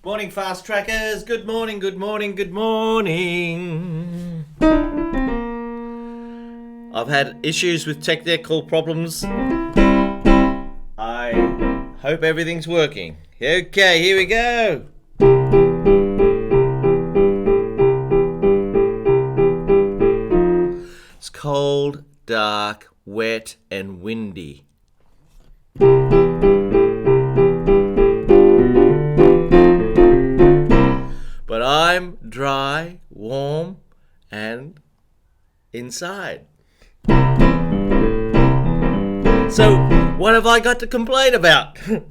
Morning, fast trackers. Good morning, good morning, good morning. I've had issues with technical problems. I hope everything's working. Okay, here we go. It's cold, dark, wet, and windy. But I'm dry, warm, and inside. So, what have I got to complain about? And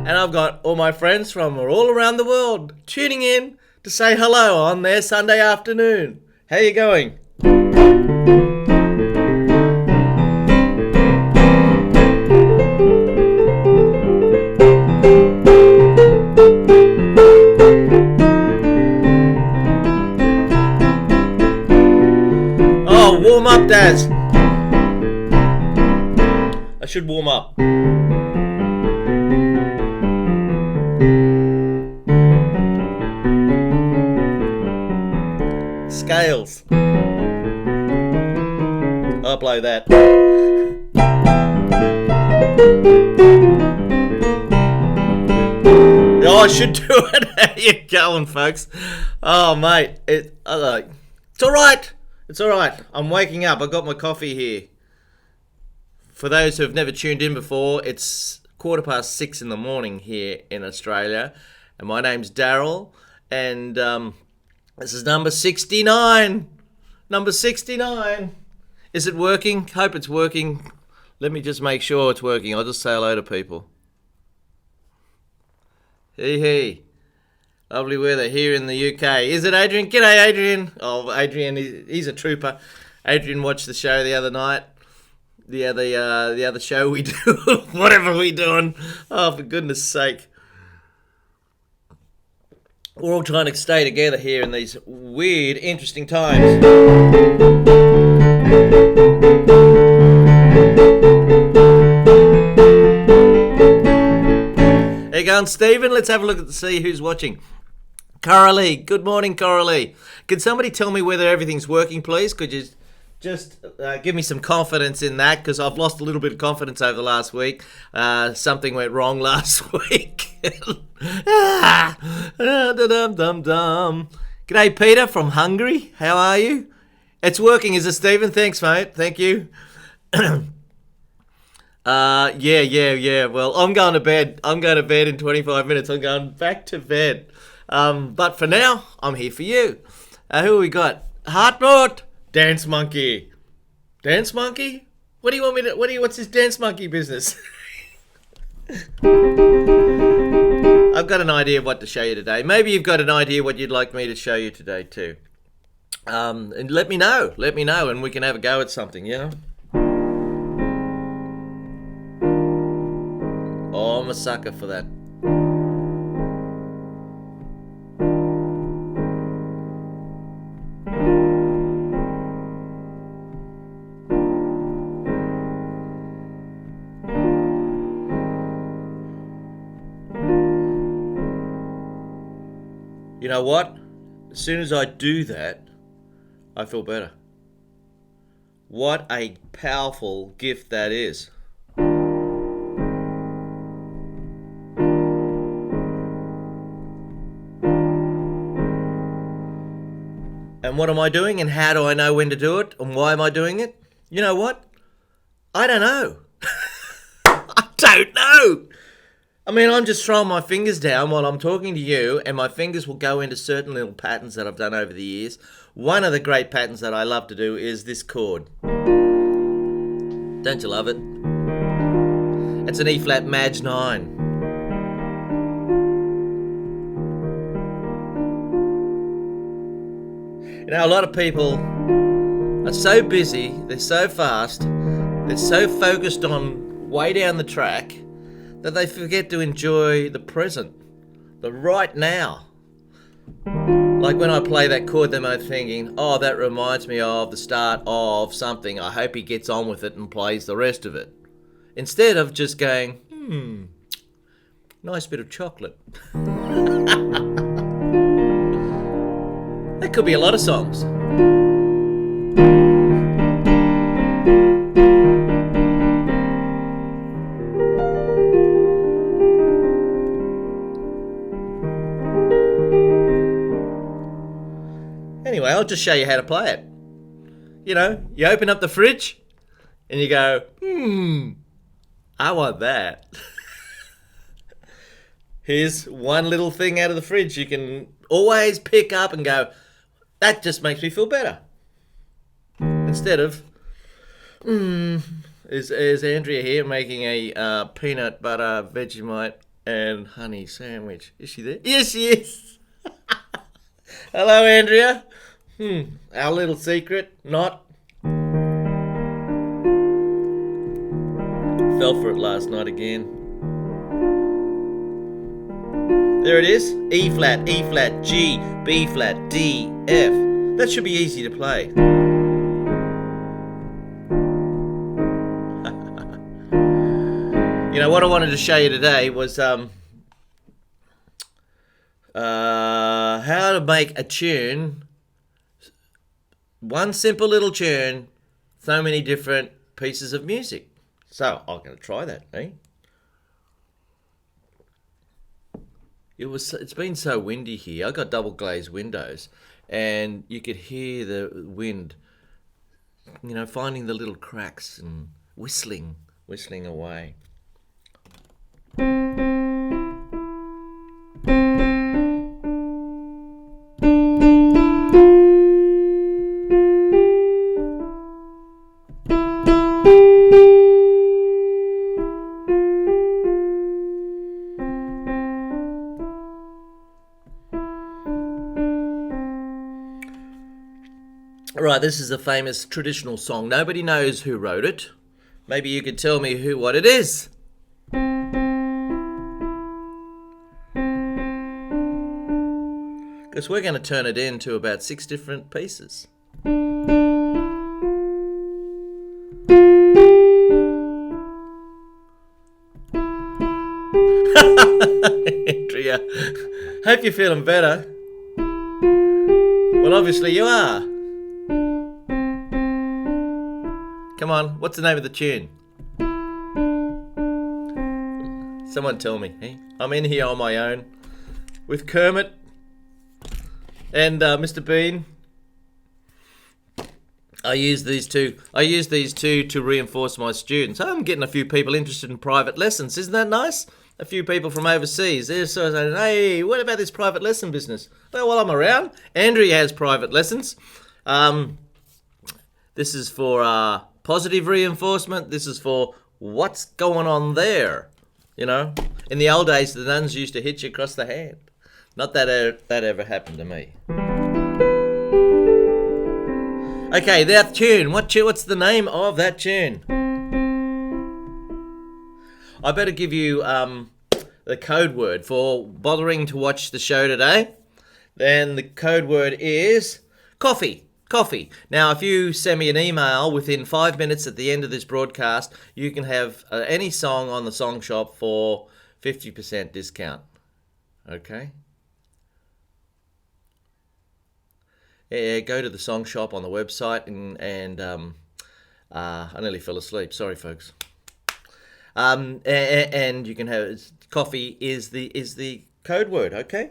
I've got all my friends from all around the world tuning in to say hello on their Sunday afternoon. How you going? Oh, warm up, Daz. I should warm up. Scales. I'll blow that. Oh, I should do it. How you going, folks? Oh, mate, it's all right. It's all right. I'm waking up. I got my coffee here. For those who have never tuned in before, it's 6:15 in the morning here in Australia, and my name's Daryl, and this is number 69. Number 69. Is it working? Hope it's working. Let me just make sure it's working. I'll just say hello to people. Hey. Lovely weather here in the UK. Is it Adrian? G'day, Adrian. Oh, Adrian, he's a trooper. Adrian watched the show the other night. The other show we do. Whatever we doing. Oh, for goodness sake. We're all trying to stay together here in these weird, interesting times. How you going, Stephen? Let's have a look at see who's watching. Coralie, good morning, Coralie. Could somebody tell me whether everything's working, please? Could you just give me some confidence in that? Because I've lost a little bit of confidence over the last week. Something went wrong last week. G'day, Peter from Hungary. How are you? It's working, is it, Stephen? Thanks, mate. Thank you. Yeah. Well, I'm going to bed. I'm going to bed in 25 minutes. I'm going back to bed. But for now, I'm here for you. Who we got? Heartnot, Dance Monkey. Dance Monkey? What do you want me to? What's this Dance Monkey business? I've got an idea of what to show you today. Maybe you've got an idea what you'd like me to show you today too. And let me know. Let me know, and we can have a go at something. You know. Oh, I'm a sucker for that. You know what? As soon as I do that, I feel better. What a powerful gift that is. And what am I doing, and how do I know when to do it, and why am I doing it? You know what? I don't know. I don't know. I mean, I'm just throwing my fingers down while I'm talking to you, and my fingers will go into certain little patterns that I've done over the years. One of the great patterns that I love to do is this chord. Don't you love it? It's an E-flat Maj 9. You know, a lot of people are so busy, they're so fast, they're so focused on way down the track that they forget to enjoy the present, the right now. Like when I play that chord, they might be thinking, oh, that reminds me of the start of something. I hope he gets on with it and plays the rest of it. Instead of just going, Nice bit of chocolate. That could be a lot of songs. Anyway, I'll just show you how to play it. You know, you open up the fridge and you go, I want that. Here's one little thing out of the fridge you can always pick up and go, that just makes me feel better. Instead of, is Andrea here making a peanut butter Vegemite and honey sandwich? Is she there? Yes, she is. Hello, Andrea. Our little secret, not. Fell for it last night again. There it is. E flat, G, B flat, D, F. That should be easy to play. You know, what I wanted to show you today was how to make a tune, one simple little tune, so many different pieces of music. So I'm going to try that, eh? It's been so windy here. I got double glazed windows, and you could hear the wind, you know, finding the little cracks and whistling away. Right, this is a famous traditional song. Nobody knows who wrote it. Maybe you could tell me what it is. Because we're going to turn it into about 6 different pieces. Andrea, hope you're feeling better. Well, obviously you are. Come on, what's the name of the tune? Someone tell me. Hey? I'm in here on my own with Kermit and Mr. Bean. I use these two to reinforce my students. I'm getting a few people interested in private lessons. Isn't that nice? A few people from overseas. They're sort of saying, hey, what about this private lesson business? Well, while I'm around, Andrea has private lessons. This is for positive reinforcement. This is for what's going on there. You know, in the old days, the nuns used to hit you across the hand. Not that that ever happened to me. Okay, that tune. What's the name of that tune? I better give you the code word for bothering to watch the show today. Then the code word is coffee. Coffee. Now, if you send me an email within 5 minutes at the end of this broadcast, you can have any song on the song shop for 50% discount. Okay? Yeah, go to the song shop on the website and I nearly fell asleep. Sorry, folks. And you can have coffee is the code word. Okay.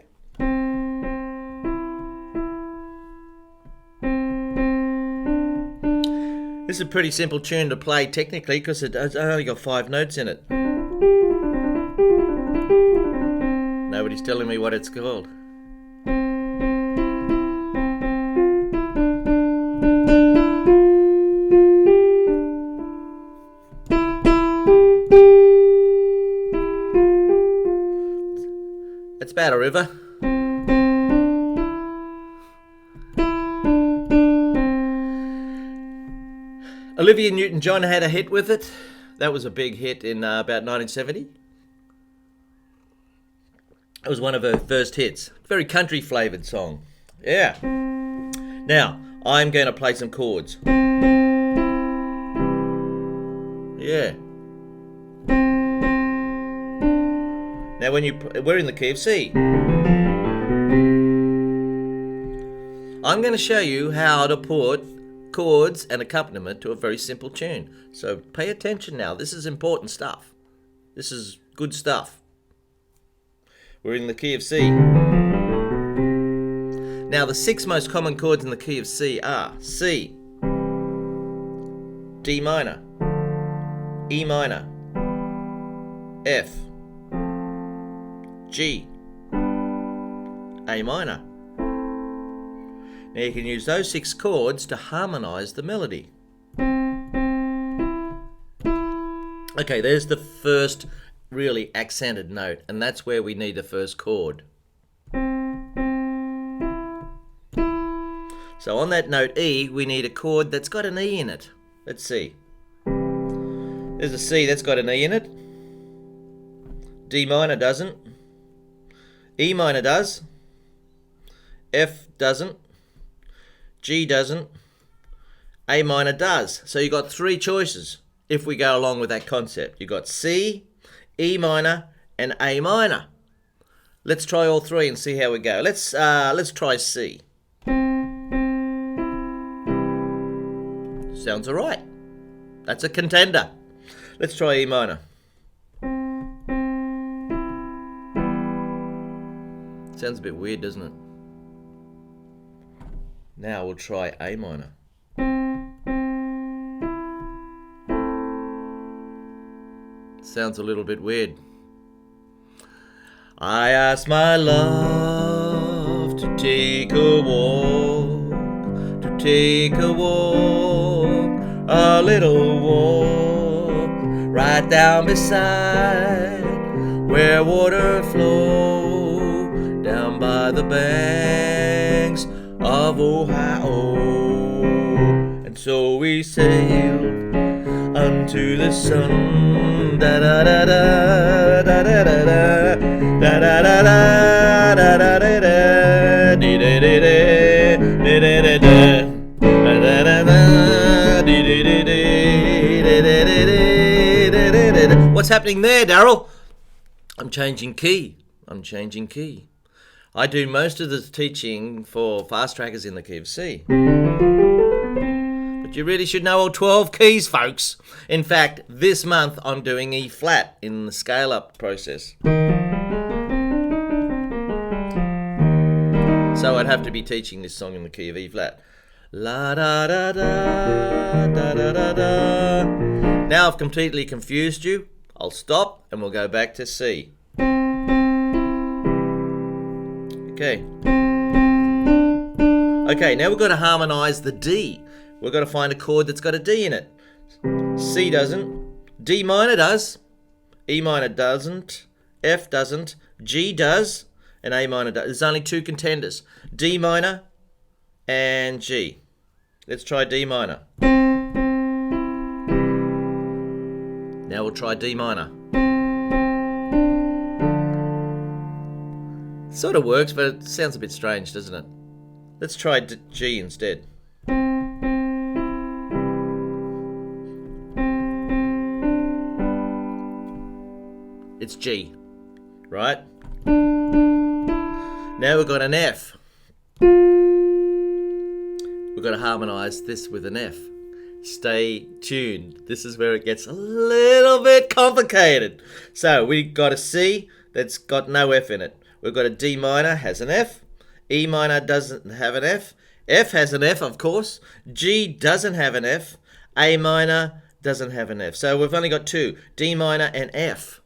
This is a pretty simple tune to play technically because it only got 5 notes in it. Nobody's telling me what it's called. It's about a river. Olivia Newton-John had a hit with it. That was a big hit in about 1970. It was one of her first hits. Very country flavoured song. Yeah. Now, I'm going to play some chords. Yeah. Now we're in the key of C. I'm going to show you how to put chords and accompaniment to a very simple tune. So pay attention now. This is important stuff. This is good stuff. We're in the key of C. Now the 6 most common chords in the key of C are C, D minor, E minor, F, G, A minor. Now you can use those 6 chords to harmonise the melody. Okay, there's the first really accented note, and that's where we need the first chord. So on that note E, we need a chord that's got an E in it. Let's see. There's a C that's got an E in it. D minor doesn't. E minor does. F doesn't. G doesn't. A minor does. So you've got 3 choices if we go along with that concept. You've got C, E minor, and A minor. Let's try all 3 and see how we go. Let's try C. Sounds alright. That's a contender. Let's try E minor. Sounds a bit weird, doesn't it? Now we'll try A minor. Sounds a little bit weird. I asked my love to take a walk, a little walk, right down beside where water flow, down by the banks of Ohio. And so we sailed unto the sun, da da da da da da da da da da da da da da da dee dee dee dee dee dee dee. What's happening there, Daryl? I'm changing key. I do most of the teaching for fast trackers in the key of C. But you really should know all 12 keys, folks. In fact, this month I'm doing E flat in the scale up process. So I'd have to be teaching this song in the key of E flat. La da da da da da da da. Now I've completely confused you. I'll stop and we'll go back to C. Okay. Okay, now we've got to harmonise the D. We've got to find a chord that's got a D in it. C doesn't. D minor does. E minor doesn't. F doesn't. G does. And A minor does. There's only 2 contenders. D minor and G. Let's try D minor. Now we'll try D minor. Sort of works, but it sounds a bit strange, doesn't it? Let's try G instead. It's G, right? Now we've got an F. We've got to harmonise this with an F. Stay tuned. This is where it gets a little bit complicated. So we've got a C that's got no F in it. We've got a D minor, has an F. E minor doesn't have an F. F has an F, of course. G doesn't have an F. A minor doesn't have an F. So we've only got 2, D minor and F.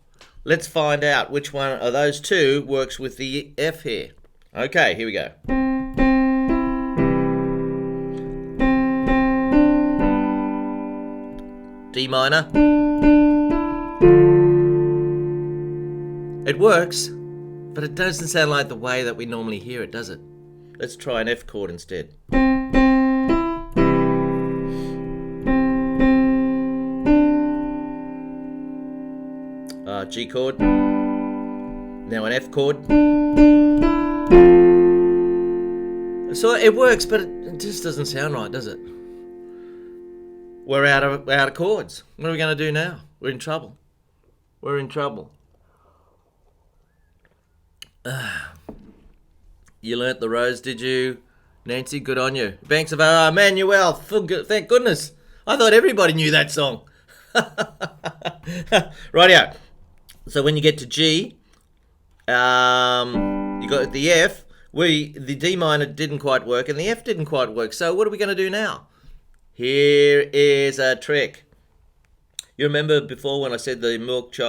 Let's find out which one of those 2 works with the F here. Okay, here we go. D minor. It works, but it doesn't sound like the way that we normally hear it, does it? Let's try an F chord instead. G chord. Now an F chord. So it works, but it just doesn't sound right, does it? We're out of chords. What are we going to do now? We're in trouble. You learnt the rose, did you? Nancy, good on you. Banks of Manuel, thank goodness. I thought everybody knew that song. Rightio. So when you get to G, you got the F. The D minor didn't quite work and the F didn't quite work. So what are we going to do now? Here is a trick. You remember before when I said the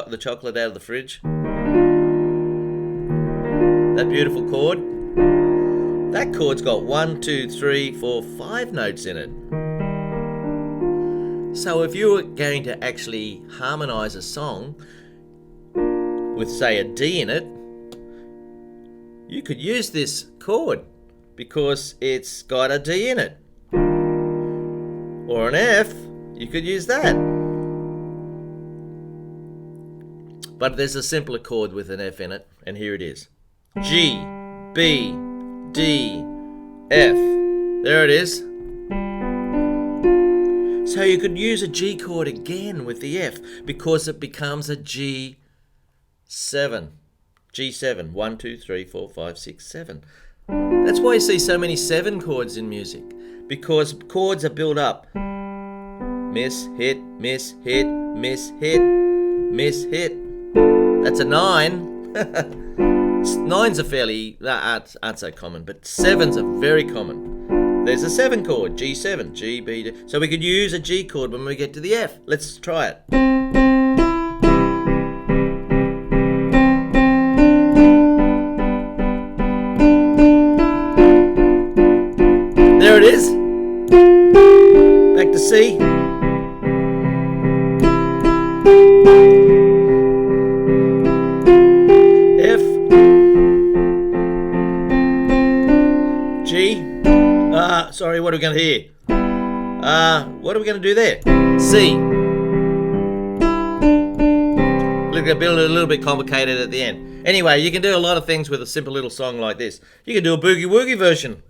the chocolate out of the fridge? That beautiful chord? That chord's got 1, 2, 3, 4, 5 notes in it. So if you were going to actually harmonise a song with, say, a D in it, you could use this chord because it's got a D in it. Or an F, you could use that. But there's a simpler chord with an F in it, and here it is. G, B, D, F. There it is. So you could use a G chord again with the F because it becomes a G7. G7. 1, 2, 3, 4, 5, 6, 7. That's why you see so many 7 chords in music. Because chords are built up. Miss, hit, miss, hit, miss, hit, miss, hit. That's a 9. 9s are fairly, aren't so common, but 7s are very common. There's a 7 chord, G7, G, B, D. So we could use a G chord when we get to the F. Let's try it. There it is. Back to C. F. G. Sorry, what are we going to hear? What are we going to do there? C. Look, a little bit complicated at the end. Anyway, you can do a lot of things with a simple little song like this. You can do a boogie woogie version.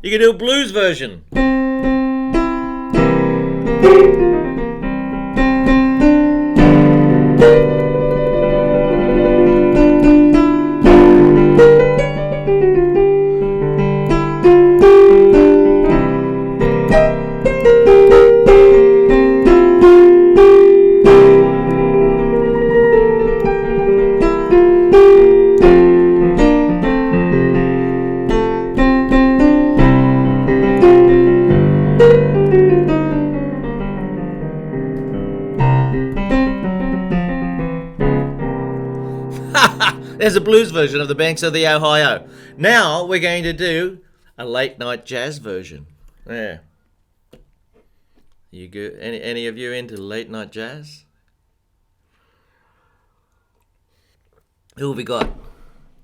You can do a blues version. There's a blues version of the Banks of the Ohio. Now we're going to do a late night jazz version. Yeah. You go, any of you into late night jazz? Who have we got?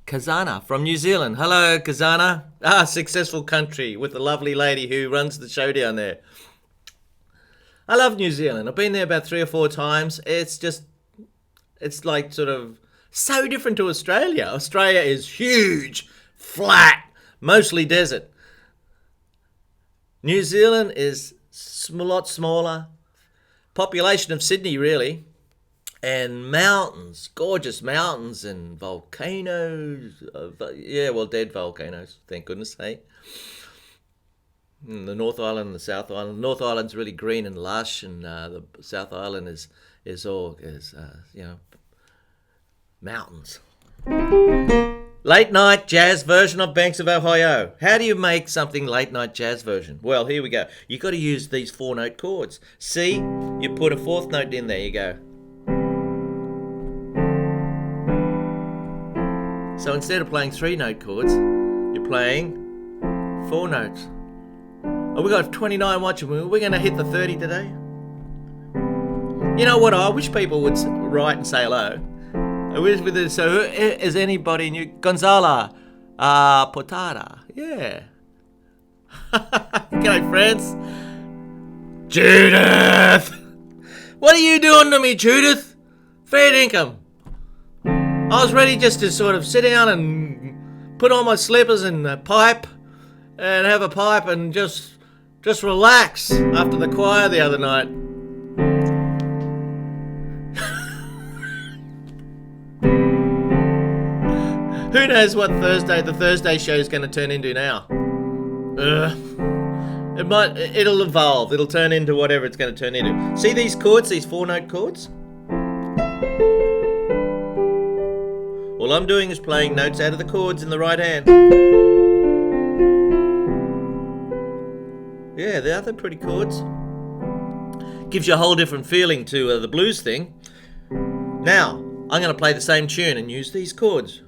Kazana from New Zealand. Hello, Kazana. Successful country with the lovely lady who runs the show down there. I love New Zealand. I've been there about 3 or 4 times. It's like sort of so different to Australia. Australia is huge, flat, mostly desert. New Zealand is a lot smaller. Population of Sydney, really. And mountains, gorgeous mountains and volcanoes. Dead volcanoes, thank goodness, hey? The North Island and the South Island. North Island's really green and lush, and the South Island is mountains. Late night jazz version of Banks of Ohio. How do you make something late night jazz version? Well, here we go. You got to use these 4-note chords. C, you put a 4th note in there. You go. So instead of playing 3-note chords, you're playing 4 notes. Oh, we got 29 watching. We're going to hit the 30 today. You know what? I wish people would write and say hello. I wish with this. So, is anybody new? Gonzala, Potada. Yeah. G'day, friends. Judith! What are you doing to me, Judith? Fair income. I was ready just to sort of sit down and put on my slippers and a pipe and have a pipe and just relax after the choir the other night. Who knows what the Thursday show is going to turn into now? It'll evolve. It'll turn into whatever it's going to turn into. See these chords, these 4-note chords? All I'm doing is playing notes out of the chords in the right hand. Yeah, they're pretty chords. Gives you a whole different feeling to the blues thing. Now, I'm going to play the same tune and use these chords.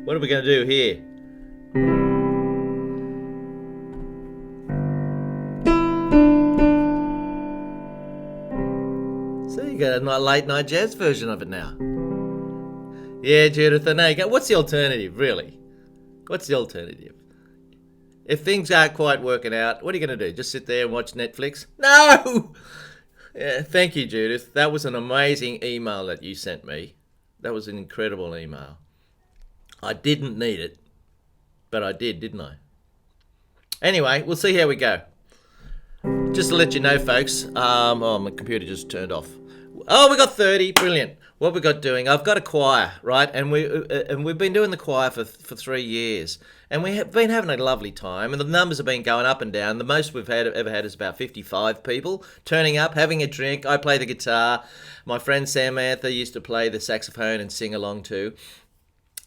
What are we going to do here? So you got a late night jazz version of it now. Yeah, Judith, I know you go. What's the alternative, really? What's the alternative? If things aren't quite working out, what are you going to do? Just sit there and watch Netflix? No! Yeah, thank you, Judith. That was an amazing email that you sent me. That was an incredible email. I didn't need it, but I did, didn't I? Anyway, we'll see how we go. Just to let you know, folks, my computer just turned off. Oh, we got 30, brilliant. What we got doing? I've got a choir, right? And we've been doing the choir for 3 years, and we have been having a lovely time. And the numbers have been going up and down. The most we've ever had is about 55 people turning up, having a drink. I play the guitar. My friend Samantha used to play the saxophone and sing along too.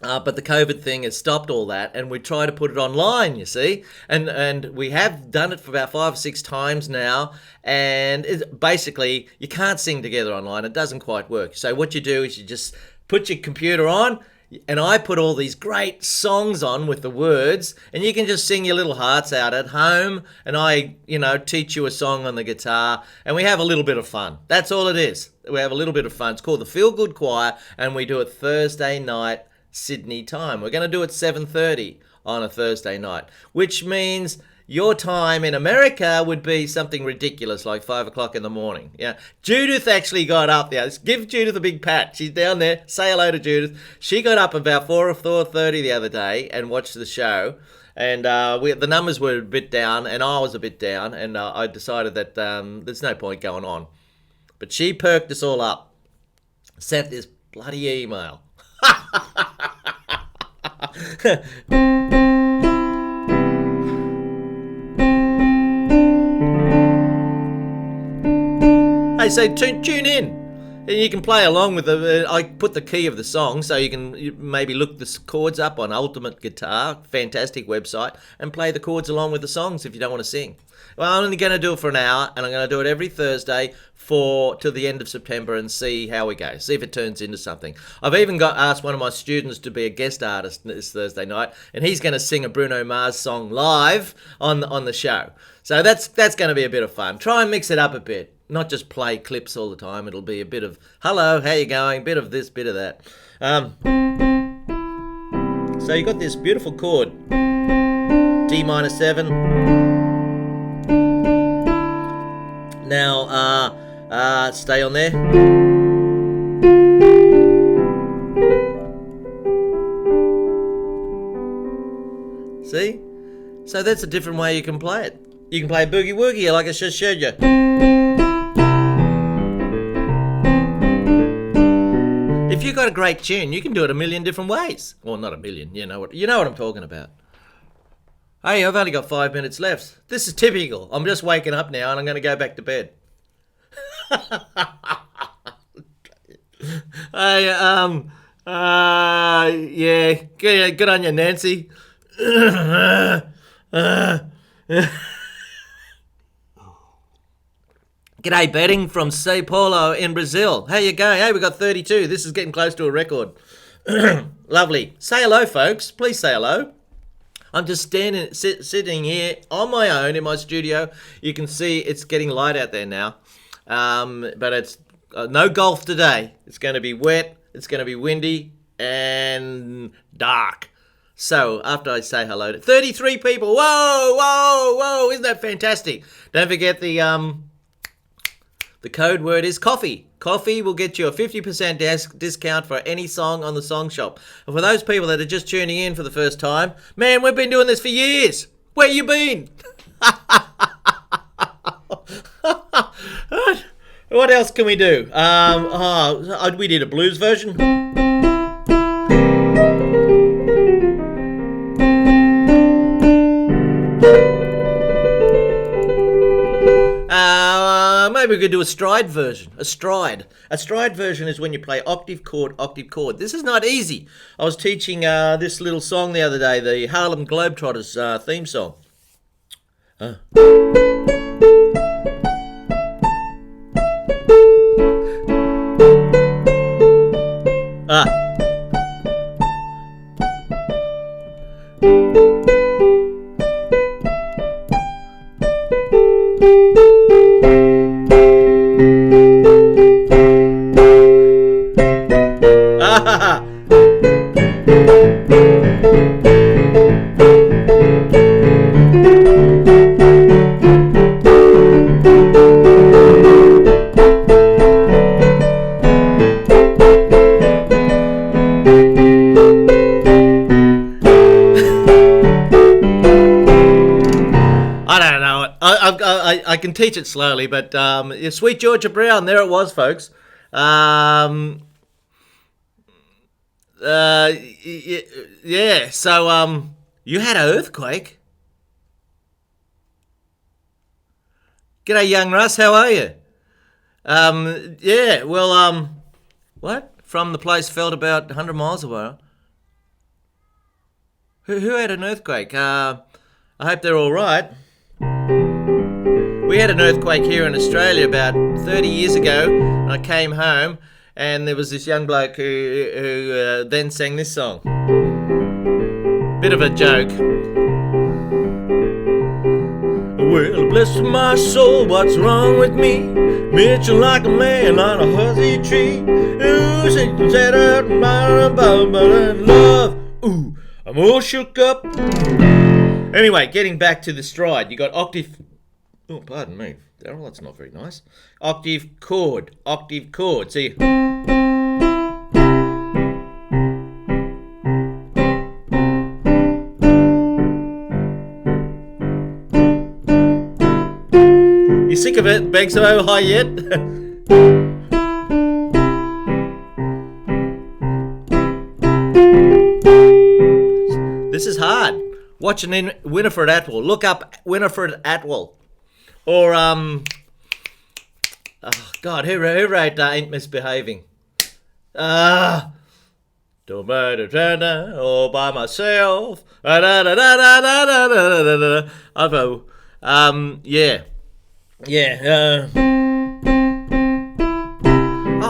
But the COVID thing has stopped all that, and we try to put it online, you see, and we have done it for about 5 or 6 times now, and basically you can't sing together online. It doesn't quite work. So what you do is you just put your computer on, and I put all these great songs on with the words, and you can just sing your little hearts out at home, and I, teach you a song on the guitar, and we have a little bit of fun. That's all it is. We have a little bit of fun. It's called the Feel Good Choir, and we do it Thursday night, Sydney time. We're going to do it 7:30 on a Thursday night, which means your time in America would be something ridiculous like 5 o'clock in the morning. Yeah, Judith actually got up there. Let's give Judith a big pat. She's down there. Say hello to Judith. She got up about 4 or 4:30 the other day and watched the show. And the numbers were a bit down, and I was a bit down, and I decided that there's no point going on. But she perked us all up. Sent this bloody email. Hey, so tune in. And you can play along with I put the key of the song, so you can maybe look the chords up on Ultimate Guitar, fantastic website, and play the chords along with the songs if you don't want to sing. Well, I'm only going to do it for an hour, and I'm going to do it every Thursday till the end of September and see how we go, see if it turns into something. I've even asked one of my students to be a guest artist this Thursday night, and he's going to sing a Bruno Mars song live on the show. So that's going to be a bit of fun. Try and mix it up a bit. Not just play clips all the time. It'll be a bit of, hello, how you going? Bit of this, bit of that. So you got this beautiful chord, D minor 7. Now, stay on there. See? So that's a different way you can play it. You can play boogie woogie like I just showed you. If you've got a great tune, you can do it a million different ways. Well, not a million, you know what I'm talking about. Hey, I've only got 5 minutes left. This is typical. I'm just waking up now and I'm going to go back to bed. Hey, yeah, good on you, Nancy. G'day, Betting from Sao Paulo in Brazil. How you going? Hey, we got 32. This is getting close to a record. Lovely. Say hello, folks. Please say hello. I'm just sitting here on my own in my studio. You can see it's getting light out there now. But it's no golf today. It's going to be wet. It's going to be windy and dark. So after I say hello to 33 people, whoa, isn't that fantastic? Don't forget the code word is coffee. Coffee will get you a 50% discount for any song on the Song Shop. And for those people that are just tuning in for the first time, man, we've been doing this for years. Where you been? What else can we do? We did a blues version. Maybe we could do a stride version. A stride version is when you play octave chord, octave chord. This is not easy. I was teaching this little song the other day, the Harlem Globetrotters theme song. I can teach it slowly, but Sweet Georgia Brown, there it was, folks. Yeah, so you had an earthquake. G'day, young Russ, how are you? What? From the place felt about 100 miles away. Who had an earthquake? I hope they're all right. We had an earthquake here in Australia about 30 years ago. And I came home and there was this young bloke who then sang this song. Bit of a joke. Well, bless my soul, what's wrong with me? Mitchell like a man on a fuzzy tree. Ooh, said love. Ooh, I'm all shook up. Anyway, getting back to the stride. You got octave. Oh, pardon me. Daryl, that's not very nice. Octave chord. See. You sick of it? Banks so high yet? This is hard. Watching Winifred Atwell. Look up Winifred Atwell. Or, oh God, who wrote Ain't Misbehaving? Don't matter, all by myself. Oh,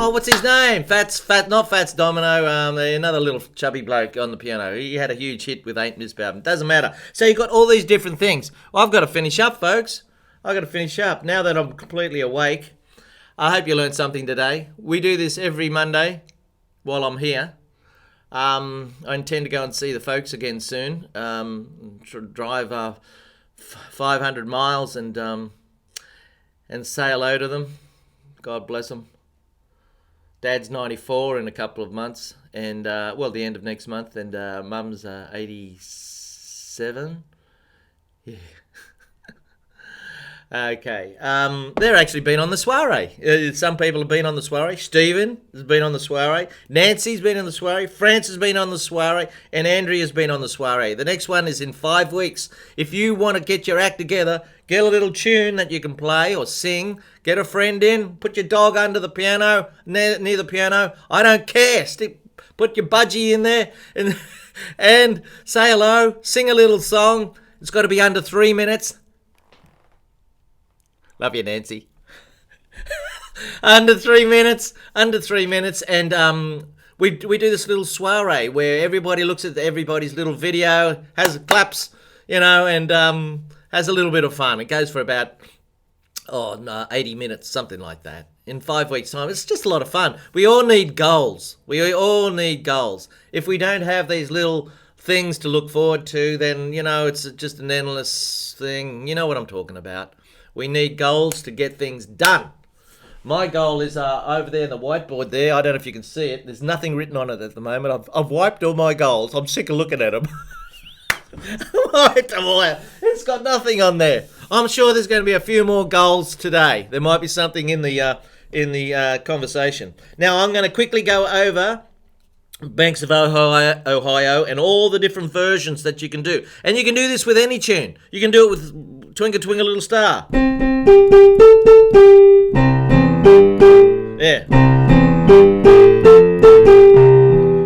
what's his name? Not Fats Domino. Another little chubby bloke on the piano. He had a huge hit with Ain't Misbehaving. Doesn't matter. So you got all these different things. Well, I've got to finish up, folks. I've got to finish up. Now that I'm completely awake, I hope you learned something today. We do this every Monday while I'm here. I intend to go and see the folks again soon. Drive 500 miles and say hello to them. God bless them. Dad's 94 in a couple of months, and the end of next month, and Mum's 87. Yeah. Okay. They're actually been on the Soiree. Some people have been on the Soiree. Stephen has been on the Soiree. Nancy's been on the Soiree. France has been on the Soiree. And Andrea's been on the Soiree. The next one is in 5 weeks. If you want to get your act together, get a little tune that you can play or sing. Get a friend in. Put your dog under the piano, near the piano. I don't care. Put your budgie in there and say hello. Sing a little song. It's got to be under 3 minutes. Love you, Nancy. Under 3 minutes. Under 3 minutes, and we do this little soiree where everybody looks at everybody's little video, has claps, and has a little bit of fun. It goes for about 80 minutes, something like that. In 5 weeks' time, it's just a lot of fun. We all need goals. We all need goals. If we don't have these little things to look forward to, then it's just an endless thing. You know what I'm talking about. We need goals to get things done. My goal is over there in the whiteboard there. I don't know if you can see it. There's nothing written on it at the moment. I've wiped all my goals. I'm sick of looking at them. Wiped them all out. It's got nothing on there. I'm sure there's going to be a few more goals today. There might be something in the conversation. Now I'm going to quickly go over Banks of Ohio and all the different versions that you can do. And you can do this with any tune. You can do it with Twinkle Twinkle Little Star. Yeah.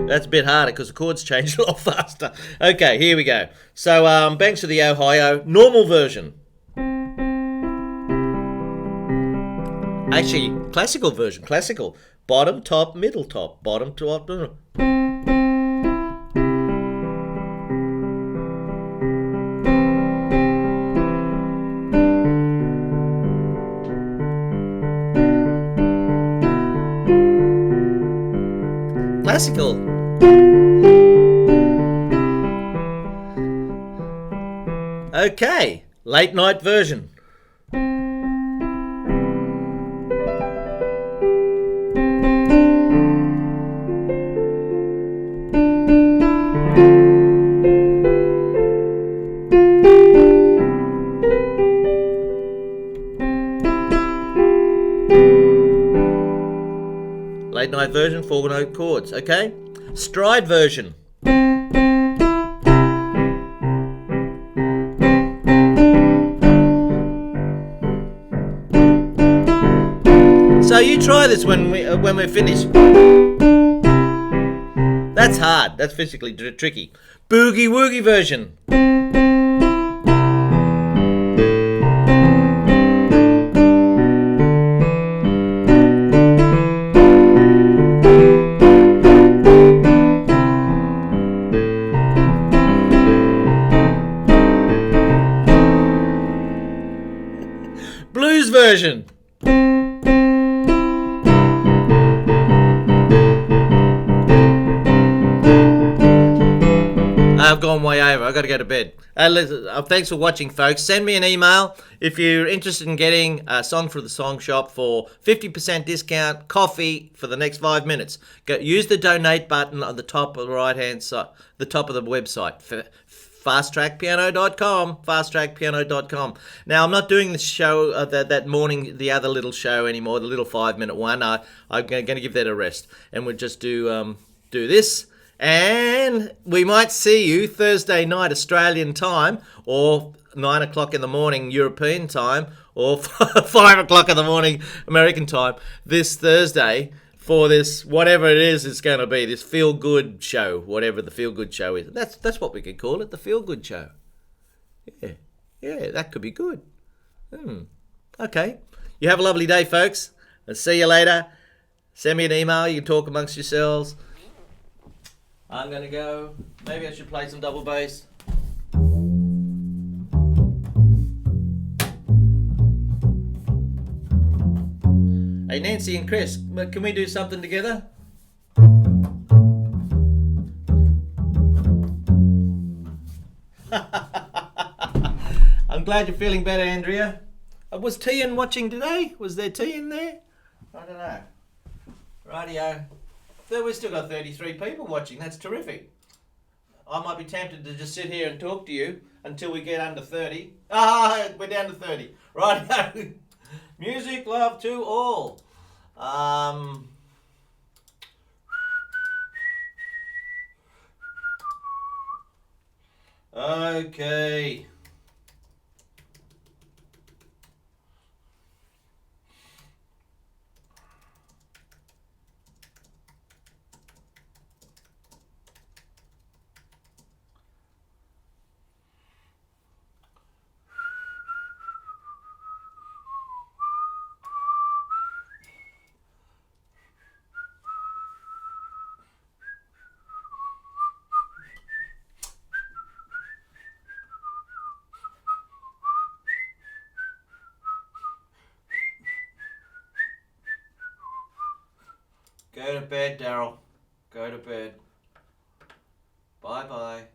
That's a bit harder because the chords change a lot faster. Okay, here we go. So, Banks of the Ohio, normal version. Actually, classical version. Classical. Bottom, top, middle, top. Bottom, top, middle. Classical. Okay, late night version. Late night version, 4-note chords, okay? Stride version. So you try this when we're finished. That's hard. That's physically tricky. Boogie woogie version. Blues version. I've gone way over. I've got to go to bed. Thanks for watching, folks. Send me an email if you're interested in getting a song for the song shop for 50% discount, coffee for the next 5 minutes. Use the donate button on the top of the right-hand side, the top of the website. fasttrackpiano.com, fasttrackpiano.com. Now, I'm not doing the show that morning, the other little show anymore, the little 5-minute one. I'm going to give that a rest, and we'll just do this. And we might see you Thursday night Australian time, or 9 o'clock in the morning European time, or 5 o'clock in the morning American time this Thursday for this, whatever it is it's going to be, this feel-good show, whatever the feel-good show is. That's what we could call it, the feel-good show. Yeah, that could be good. Okay. You have a lovely day, folks. I'll see you later. Send me an email. You can talk amongst yourselves. I'm going to go. Maybe I should play some double bass. Hey, Nancy and Chris, can we do something together? I'm glad you're feeling better, Andrea. Was Tian watching today? Was there Tian there? I don't know. Rightio. We've still got 33 people watching. That's terrific. I might be tempted to just sit here and talk to you until we get under 30. We're down to 30. Right. Music, love to all. Okay. Go to bed, Daryl. Go to bed. Bye bye.